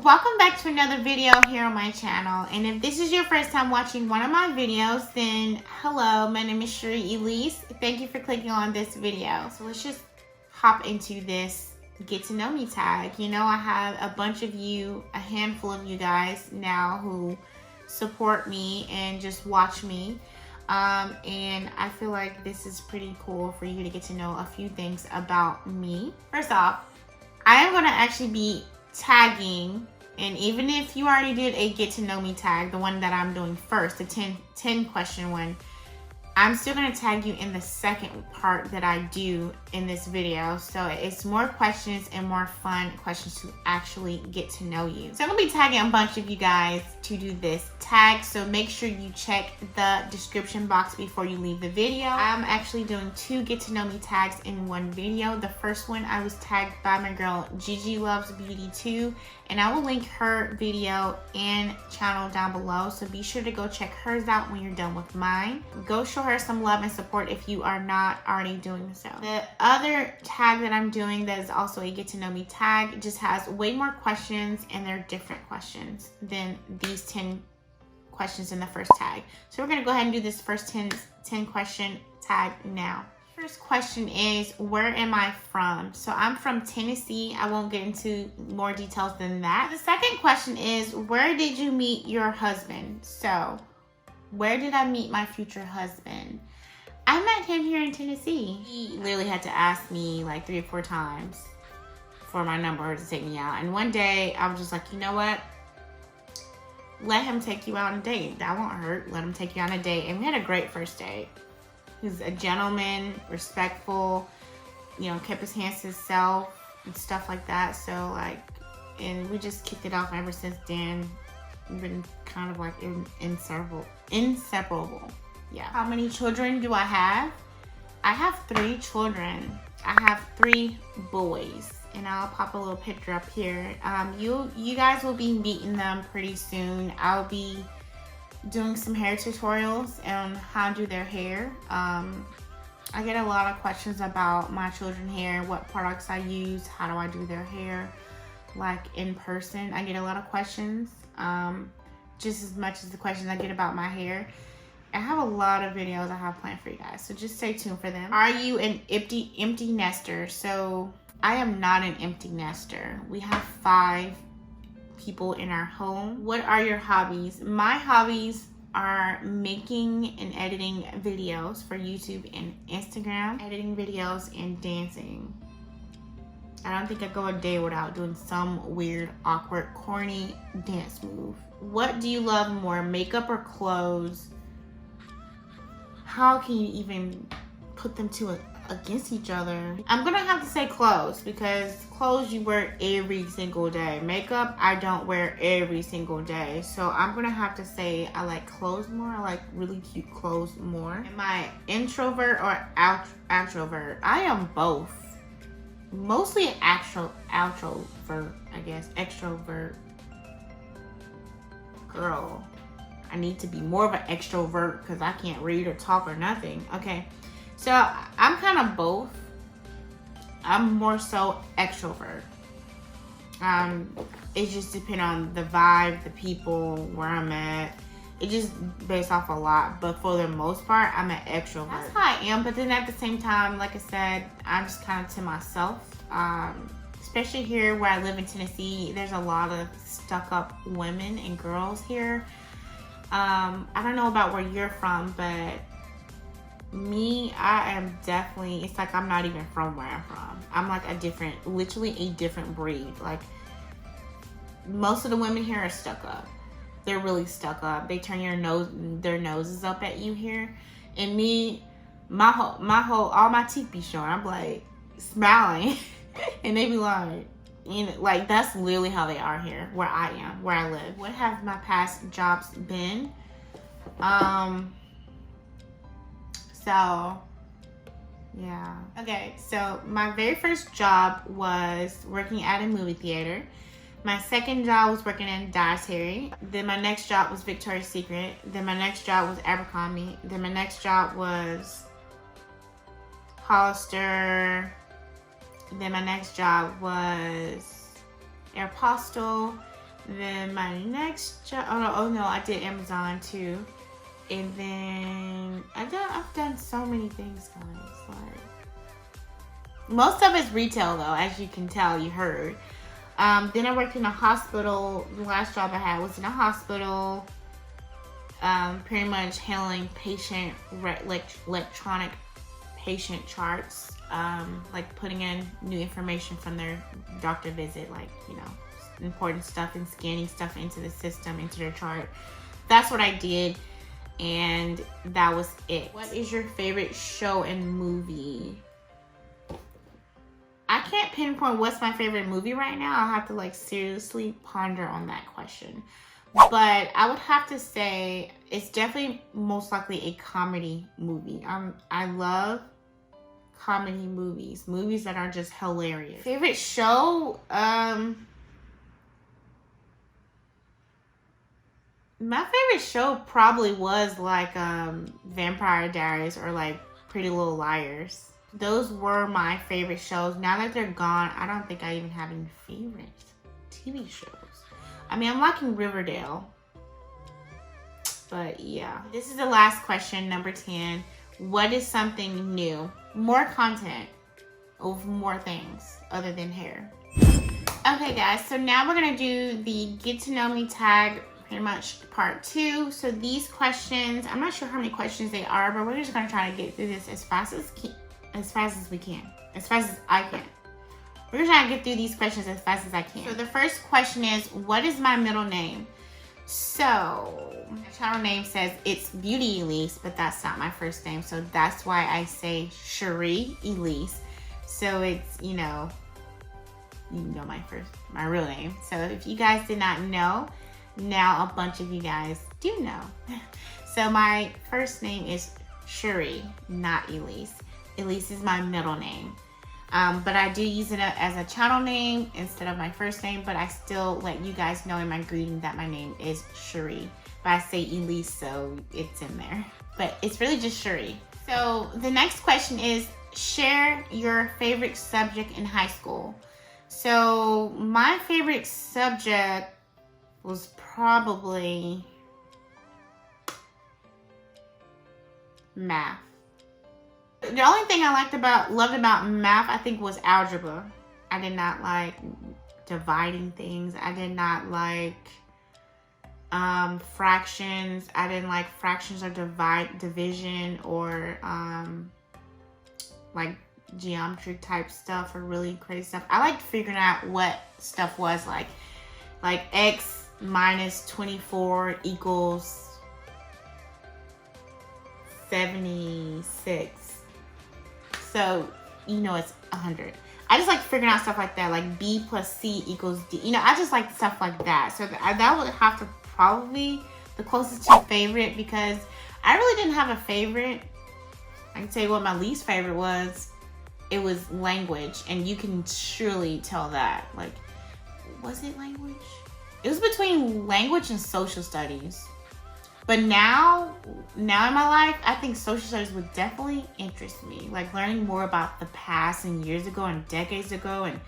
welcome back to another video here on my channel. And if this is your first time watching one of my videos, then hello, my name is Jheri Luvs. Thank you for clicking on this video. So let's just hop into this get to know me tag. You know, I have a bunch of you, a handful of you guys now who support me and just watch me. And I feel like this is pretty cool for you to get to know a few things about me. First off, I am going to actually be tagging, and even if you already did a get to know me tag, the one that I'm doing first, the 10 question one, I'm still going to tag you in the second part that I do in this video. So it's more questions and more fun questions to actually get to know you. So I'm going to be tagging a bunch of you guys to do this tag. So make sure you check the description box before you leave the video. I'm actually doing 2 get to know me tags in one video. The first one I was tagged by my girl GG Luvs Beauty 2, and I will link her video and channel down below. So be sure to go check hers out when you're done with mine. Go show her some love and support if you are not already doing so. The other tag that I'm doing that is also a get to know me tag just has way more questions, and they're different questions than these 10 questions in the first tag. So we're gonna go ahead and do this first 10 question tag now. First question is, where am I from? So I'm from Tennessee. I won't get into more details than that. The second question is, where did you meet your husband? So where did I meet my future husband? I met him here in Tennessee. He literally had to ask me like 3 or 4 times for my number to take me out. And one day I was just like, you know what? Let him take you out on a date. That won't hurt. Let him take you on a date. And we had a great first date. He's a gentleman, respectful, you know, kept his hands to himself and stuff like that. So like, and we just kicked it off ever since then. We've been kind of like inseparable. Yeah. How many children do I have? I have 3 children. I have 3 boys, and I'll pop a little picture up here. You guys will be meeting them pretty soon. I'll be doing some hair tutorials on how to do their hair. I get a lot of questions about my children's hair, what products I use, how do I do their hair, like in person. I get a lot of questions, just as much as the questions I get about my hair. I have a lot of videos I have planned for you guys, so just stay tuned for them. Are you an empty nester? So I am not an empty nester. We have 5 people in our home. What are your hobbies? My hobbies are making and editing videos for YouTube and Instagram, editing videos and dancing. I don't think I go a day without doing some weird, awkward, corny dance move. What do you love more, makeup or clothes? How can you even put them against each other? I'm gonna have to say clothes, because clothes you wear every single day. Makeup I don't wear every single day. So I'm gonna have to say I like clothes more. I like really cute clothes more. Am I introvert or extrovert? I am both. Mostly extrovert, I guess. Extrovert. Girl, I need to be more of an extrovert because I can't read or talk or nothing. Okay, so I'm kind of both. I'm more so extrovert. It just depends on the vibe, the people, where I'm at. It just based off a lot, but for the most part, I'm an extrovert. That's how I am, but then at the same time, like I said, I'm just kind of to myself. Especially here where I live in Tennessee, there's a lot of stuck-up women and girls here. I don't know about where you're from, but me, I am definitely, it's like I'm not even from where I'm from. I'm like literally a different breed. Like, most of the women here are stuck up. They're really stuck up. They turn their noses up at you here. And me, all my teeth be showing. I'm like smiling, and they be like, you know, like that's literally how they are here, where I am, where I live. What have my past jobs been? So yeah. Okay, so my very first job was working at a movie theater. My second job was working in dietary. Then my next job was Victoria's Secret. Then my next job was Abercrombie. Then my next job was Hollister. Then my next job was Aeropostale. Then my next job, oh no, I did Amazon too. And then I've done so many things, guys. Like, most of it's retail though, as you can tell, you heard. Then I worked in a hospital. The last job I had was in a hospital. Pretty much handling patient electronic patient charts, like putting in new information from their doctor visit, like, you know, important stuff, and scanning stuff into the system, into their chart. That's what I did, and that was it. What is your favorite show and movie? I can't pinpoint what's my favorite movie right now. I'll have to like seriously ponder on that question. But I would have to say it's definitely most likely a comedy movie. I love comedy movies that are just hilarious. Favorite show? My favorite show probably was like Vampire Diaries or like Pretty Little Liars. Those were my favorite shows. Now that they're gone, I don't think I even have any favorite TV shows. I mean, I'm liking Riverdale. But yeah. This is the last question, number 10. What is something new? More content of more things other than hair. Okay guys, so now we're gonna do the get to know me tag, pretty much part 2. So these questions, I'm not sure how many questions they are, but we're just gonna try to get through this as fast as we can. As fast as I can. We're gonna try to get through these questions as fast as I can. So the first question is, what is my middle name? So my channel name says it's Beauty Elise, but that's not my first name. So that's why I say Jheri Elise. So it's, you know my real name. So if you guys did not know, now a bunch of you guys do know. So my first name is Jheri, not Elise. Elise is my middle name. But I do use it as a channel name instead of my first name, but I still let you guys know in my greeting that my name is Jheri. But I say Elise, so it's in there. But it's really just Jheri. So the next question is, share your favorite subject in high school. So my favorite subject was probably math. The only thing I loved about math, I think, was algebra. I did not like dividing things. I did not like fractions. I didn't like fractions or division or like geometry type stuff or really crazy stuff. I liked figuring out what stuff was like x minus 24 equals 76. So, you know, it's 100. I just like figuring out stuff like that, like B plus C equals D. You know, I just like stuff like that. So that would have to probably the closest to favorite, because I really didn't have a favorite. I can tell you what my least favorite was. It was language, and you can surely tell that. Like, was it language? It was between language and social studies. But now in my life, I think social studies would definitely interest me. Like learning more about the past and years ago and decades ago and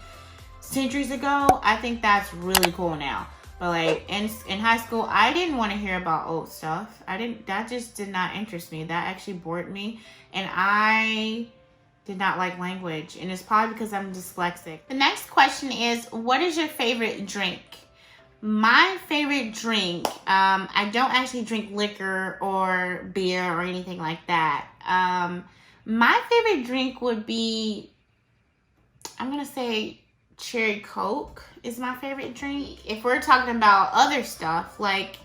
centuries ago. I think that's really cool now. But like in high school, I didn't want to hear about old stuff. That just did not interest me. That actually bored me. And I did not like language. And it's probably because I'm dyslexic. The next question is, what is your favorite drink? My favorite drink, I don't actually drink liquor or beer or anything like that. My favorite drink would be, I'm going to say cherry Coke is my favorite drink. If we're talking about other stuff, like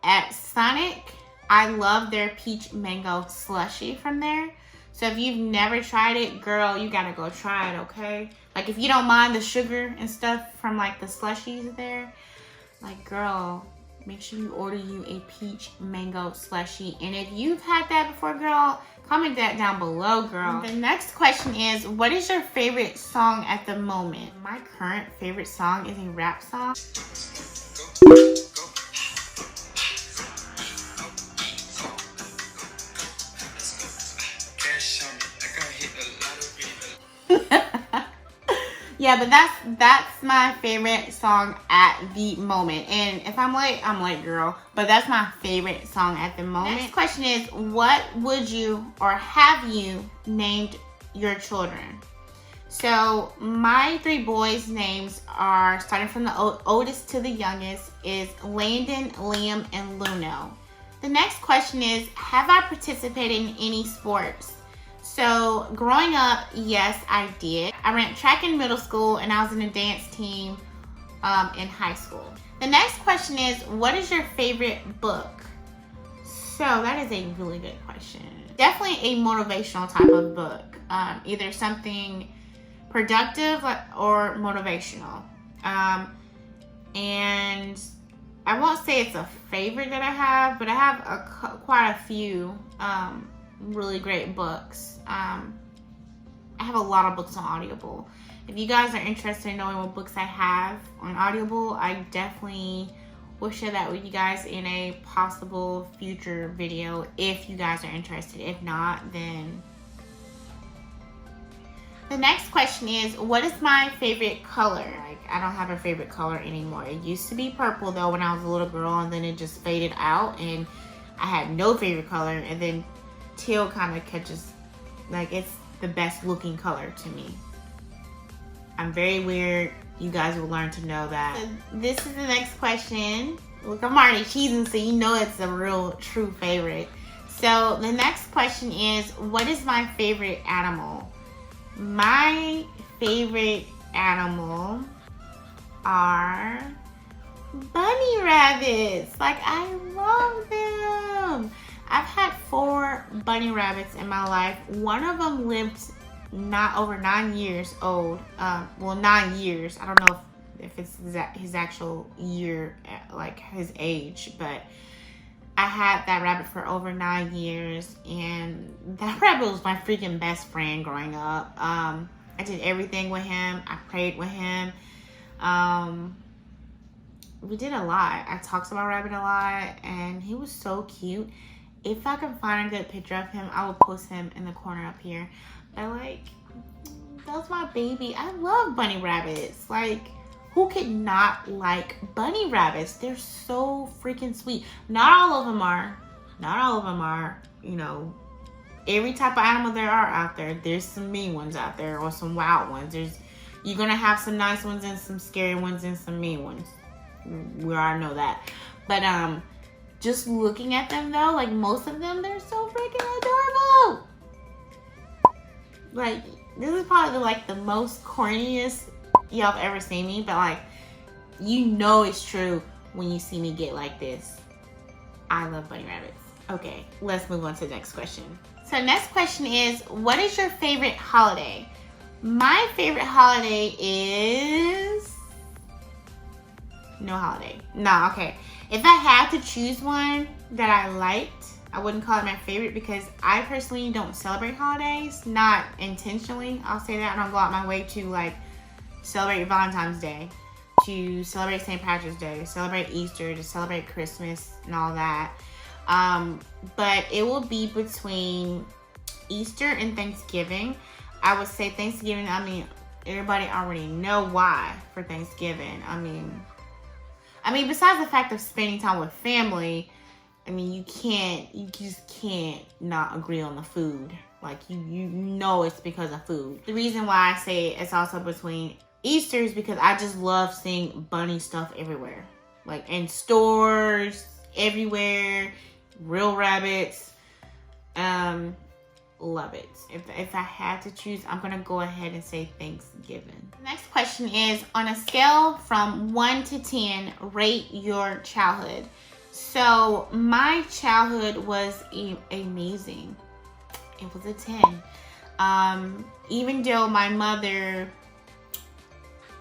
at Sonic, I love their peach mango slushie from there. So if you've never tried it, girl, you got to go try it, okay? Like if you don't mind the sugar and stuff from like the slushies there, like, girl, make sure you order you a peach mango slushie. And if you've had that before, girl, comment that down below, girl. The next question is, what is your favorite song at the moment? My current favorite song is a rap song. Yeah, but that's my favorite song at the moment. And if I'm late, girl. But that's my favorite song at the moment. Next question is, what would you or have you named your children? So my 3 boys' names are, starting from the oldest to the youngest, is Landon, Liam, and Luno. The next question is, have I participated in any sports? So growing up, yes, I did. I ran track in middle school, and I was in a dance team in high school. The next question is, what is your favorite book? So that is a really good question. Definitely a motivational type of book. Either something productive or motivational. And I won't say it's a favorite that I have, but I have quite a few really great books. I have a lot of books on Audible. If you guys are interested in knowing what books I have on Audible, I definitely will share that with you guys in a possible future video if you guys are interested. If not, then... The next question is, what is my favorite color? Like, I don't have a favorite color anymore. It used to be purple though when I was a little girl, and then it just faded out and I had no favorite color. And then teal kind of catches, like, it's the best looking color to me. I'm very weird. You guys will learn to know that. So this is the next question. Look, I'm already cheesing, so you know it's a real true favorite. So the next question is, what is my favorite animal? My favorite animal are bunny rabbits. Like, I love them. I've had 4 bunny rabbits in my life. One of them lived not over 9 years old. Well, 9 years. I don't know if it's his actual year, like his age, but I had that rabbit for over 9 years, and that rabbit was my freaking best friend growing up. I did everything with him. I prayed with him. We did a lot. I talked to my rabbit a lot, and he was so cute. If I can find a good picture of him, I will post him in the corner up here. But, like, that's my baby. I love bunny rabbits. Like, who could not like bunny rabbits? They're so freaking sweet. Not all of them are. Not all of them are, you know, every type of animal there are out there. There's some mean ones out there, or some wild ones. You're going to have some nice ones and some scary ones and some mean ones. We already know that. But just looking at them though, like, most of them, they're so freaking adorable. Like, this is probably like the most corniest y'all have ever seen me, but, like, you know it's true when you see me get like this. I love bunny rabbits. Okay, let's move on to the next question. So next question is, what is your favorite holiday? My favorite holiday is... no holiday. No, okay. If I had to choose one that I liked, I wouldn't call it my favorite, because I personally don't celebrate holidays. Not intentionally, I'll say that. I don't go out my way to, like, celebrate Valentine's Day, to celebrate St. Patrick's Day, to celebrate Easter, to celebrate Christmas and all that. But it will be between Easter and Thanksgiving. I would say Thanksgiving, I mean, everybody already know why for Thanksgiving. I mean, besides the fact of spending time with family, I mean, you just can't not agree on the food. Like, you know it's because of food. The reason why I say it's also between Easter is because I just love seeing bunny stuff everywhere. Like, in stores, everywhere, real rabbits. Love it. If I had to choose, I'm gonna go ahead and say Thanksgiving. The next question is, on a scale from 1 to 10, rate your childhood. So my childhood was amazing. It was a 10. Even though my mother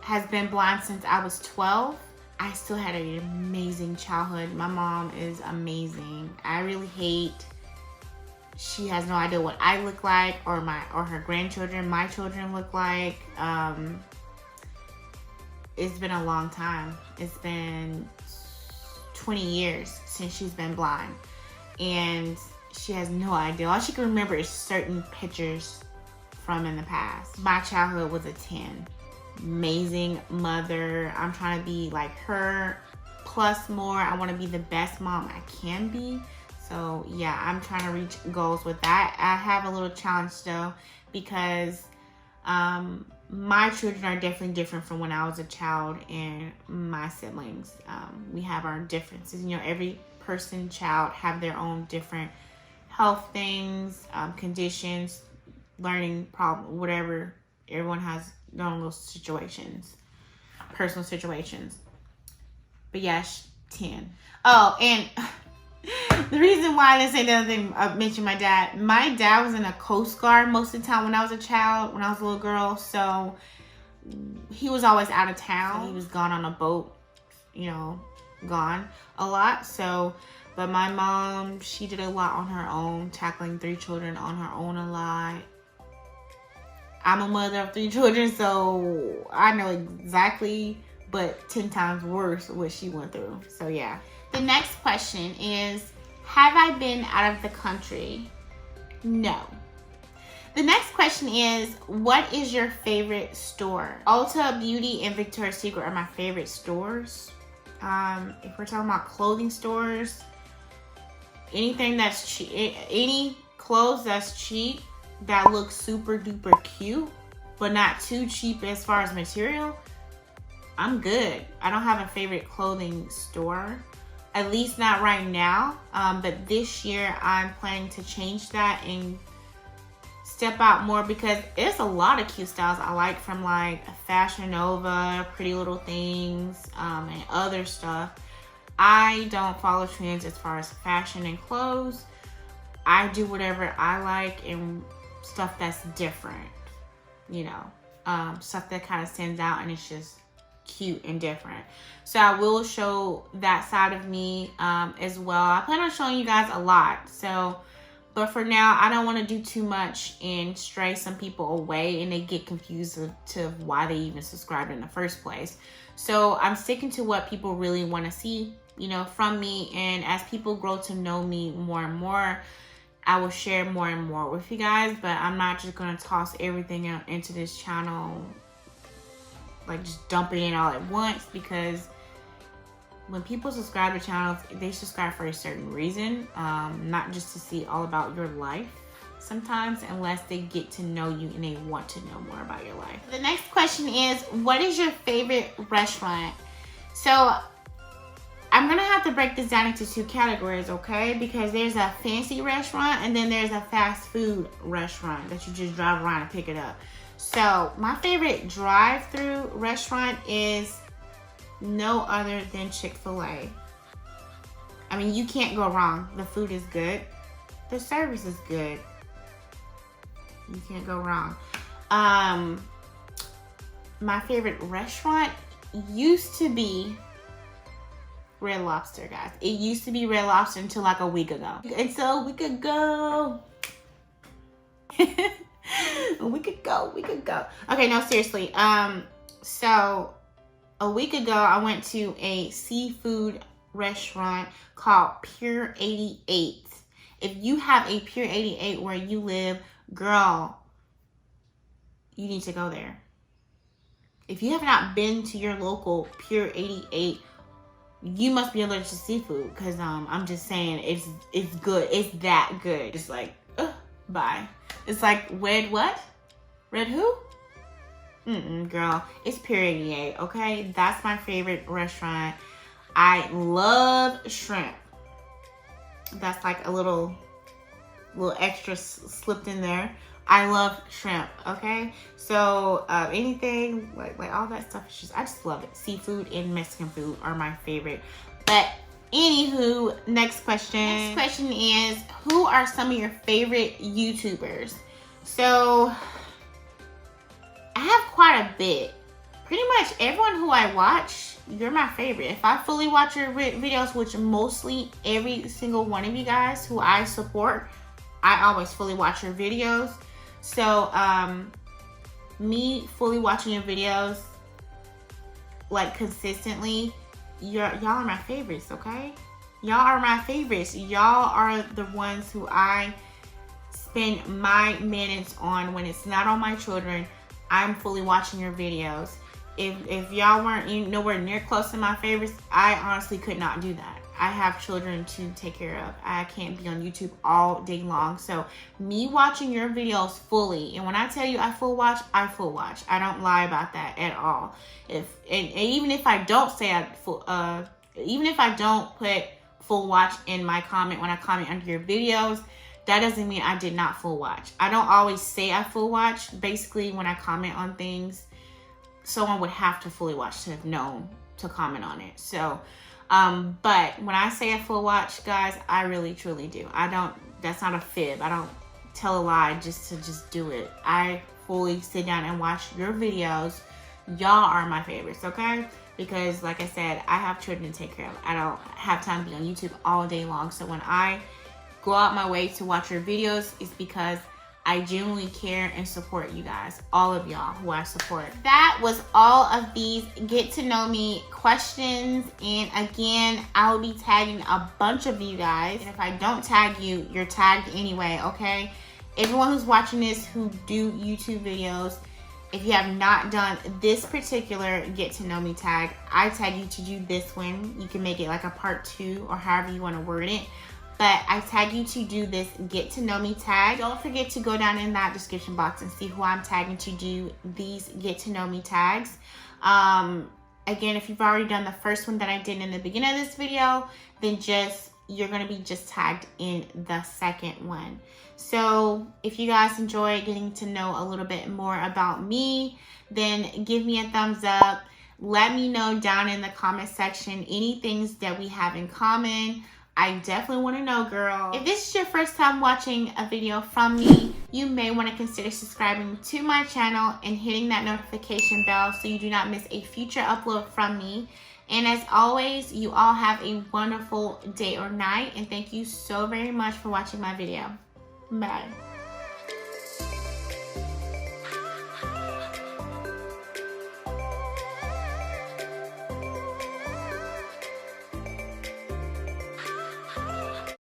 has been blind since I was 12, I still had an amazing childhood. My mom is amazing. I really hate she has no idea what I look like, or her grandchildren, my children look like. It's been a long time. It's been 20 years since she's been blind, and she has no idea. All she can remember is certain pictures from in the past. My childhood was a 10. amazing mother. I'm trying to be like her plus more. I want to be the best mom I can be. So yeah, I'm trying to reach goals with that. I have a little challenge though, because my children are definitely different from when I was a child and my siblings. We have our differences. You know, every child have their own different health things, conditions, learning problem, whatever. Everyone has their own little situations, personal situations. But yeah, 10. Oh, and the reason why I didn't say the other thing, I mentioned my dad. My dad was in a Coast Guard most of the time when I was a child, when I was a little girl. So he was always out of town. He was gone on a boat, you know, gone a lot. So, but my mom, she did a lot on her own, tackling 3 children on her own a lot. I'm a mother of 3 children, so I know exactly, but 10 times worse what she went through. So yeah. The next question is, have I been out of the country? No. The next question is, what is your favorite store? Ulta Beauty and Victoria's Secret are my favorite stores. If we're talking about clothing stores, anything that's cheap, any clothes that's cheap, that looks super duper cute, but not too cheap as far as material, I'm good. I don't have a favorite clothing store, at least not right now. But this year I'm planning to change that and step out more, because it's a lot of cute styles I like from like Fashion Nova, Pretty Little Things, and other stuff. I don't follow trends as far as fashion and clothes. I do whatever I like and stuff that's different, you know, stuff that kind of stands out and it's just cute and different. So I will show that side of me as well. I plan on showing you guys a lot. So, but for now, I don't want to do too much and stray some people away and they get confused to why they even subscribed in the first place. So I'm sticking to what people really want to see, you know, from me. And as people grow to know me more and more, I will share more and more with you guys. But I'm not just going to toss everything out into this channel, like just dump it in all at once, because when people subscribe to channels, they subscribe for a certain reason, not just to see all about your life sometimes, unless they get to know you and they want to know more about your life. The next question is, what is your favorite restaurant? So I'm gonna have to break this down into 2 categories, okay? Because there's a fancy restaurant and then there's a fast food restaurant that you just drive around and pick it up. So my favorite drive-through restaurant is no other than Chick-fil-A. I mean, you can't go wrong. The food is good. The service is good. You can't go wrong. My favorite restaurant used to be Red Lobster, guys. It used to be Red Lobster until like a week ago. Until a week ago. We could go. Okay, no, seriously. So a week ago, I went to a seafood restaurant called Pier 88. If you have a Pier 88 where you live, girl, you need to go there. If you have not been to your local Pier 88, you must be allergic to seafood, because I'm just saying, it's good. It's that good. It's like, bye. It's like, red what? Red who? Girl, it's Pier 88, okay? That's my favorite restaurant. I love shrimp. That's like a little extra slipped in there. I love shrimp, okay? So anything like all that stuff is I just love it. Seafood and Mexican food are my favorite. But anywho, next question. Next question is, who are some of your favorite YouTubers? So I have quite a bit. Pretty much everyone who I watch, you're my favorite. If I fully watch your videos, which mostly every single one of you guys who I support, I always fully watch your videos. So me fully watching your videos like consistently, y'all are my favorites, okay? Y'all are my favorites. Y'all are the ones who I spend my minutes on when it's not on my children. I'm fully watching your videos. if y'all weren't nowhere near close to my favorites, I honestly could not do that. I have children to take care of. I can't be on YouTube all day long. So me watching your videos fully, and when I tell you I full watch, I full watch. I don't lie about that at all. And even if I don't say even if I don't put full watch in my comment when I comment under your videos, that doesn't mean I did not full watch. I don't always say I full watch. Basically, when I comment on things, someone would have to fully watch to have known to comment on it. So, but when I say I full watch, guys, I really truly do. That's not a fib. I don't tell a lie just to do it. I fully sit down and watch your videos. Y'all are my favorites, okay? Because like I said, I have children to take care of. I don't have time to be on YouTube all day long. So when I go out my way to watch your videos, it's because I genuinely care and support you guys, all of y'all who I support. That was all of these get to know me questions. And again, I will be tagging a bunch of you guys. And if I don't tag you, you're tagged anyway, okay? Everyone who's watching this who do YouTube videos, if you have not done this particular get to know me tag, I tag you to do this one. You can make it like a part 2 or however you want to word it. But I tag you to do this get to know me tag. Don't forget to go down in that description box and see who I'm tagging to do these get to know me tags. Again, if you've already done the first one that I did in the beginning of this video, then you're gonna be just tagged in the second one. So if you guys enjoy getting to know a little bit more about me, then give me a thumbs up. Let me know down in the comment section any things that we have in common. I definitely want to know, girl. If this is your first time watching a video from me, you may want to consider subscribing to my channel and hitting that notification bell so you do not miss a future upload from me. And as always, you all have a wonderful day or night. And thank you so very much for watching my video. Bye.